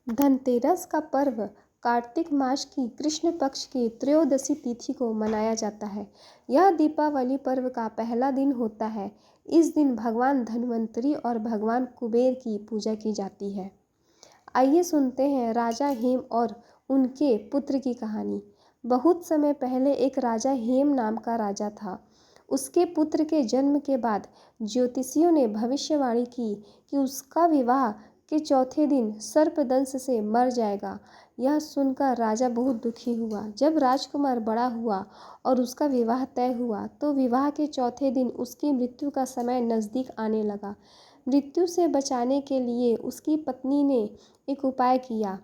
धनतेरस का पर्व कार्तिक मास की कृष्ण पक्ष की त्रयोदशी तिथि को मनाया जाता है। यह दीपावली पर्व का पहला दिन होता है। इस दिन भगवान धन्वंतरी और भगवान कुबेर की पूजा की जाती है। आइए सुनते हैं राजा हेम और उनके पुत्र की कहानी। बहुत समय पहले एक राजा हेम नाम का राजा था। उसके पुत्र के जन्म के बाद ज्योतिषियों ने भविष्यवाणी की कि उसका विवाह के चौथे दिन सर्पदंश से मर जाएगा। यह सुनकर राजा बहुत दुखी हुआ। जब राजकुमार बड़ा हुआ और उसका विवाह तय हुआ तो विवाह के चौथे दिन उसकी मृत्यु का समय नज़दीक आने लगा। मृत्यु से बचाने के लिए उसकी पत्नी ने एक उपाय किया।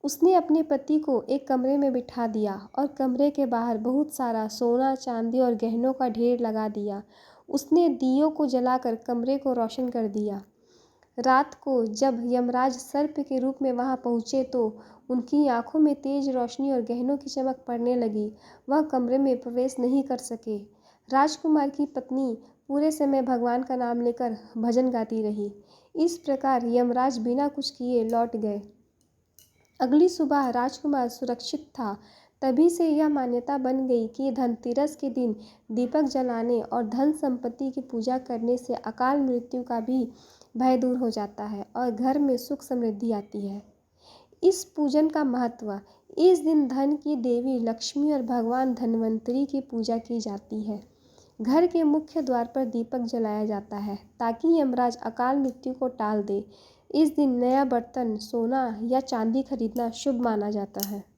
उसने अपने पति को एक कमरे में बिठा दिया और कमरे के बाहर बहुत सारा सोना, चांदी और गहनों का ढेर लगा दिया। उसने दियों को जलाकर कमरे को रोशन कर दिया। रात को जब यमराज सर्प के रूप में वहां पहुंचे तो उनकी आंखों में तेज रोशनी और गहनों की चमक पड़ने लगी। वह कमरे में प्रवेश नहीं कर सके। राजकुमार की पत्नी पूरे समय भगवान का नाम लेकर भजन गाती रही। इस प्रकार यमराज बिना कुछ किए लौट गए। अगली सुबह राजकुमार सुरक्षित था। तभी से यह मान्यता बन गई कि धनतेरस के दिन दीपक जलाने और धन संपत्ति की पूजा करने से अकाल मृत्यु का भी भय दूर हो जाता है और घर में सुख समृद्धि आती है। इस पूजन का महत्व: इस दिन धन की देवी लक्ष्मी और भगवान धन्वंतरी की पूजा की जाती है। घर के मुख्य द्वार पर दीपक जलाया जाता है ताकि यमराज अकाल मृत्यु को टाल दे। इस दिन नया बर्तन, सोना या चांदी खरीदना शुभ माना जाता है।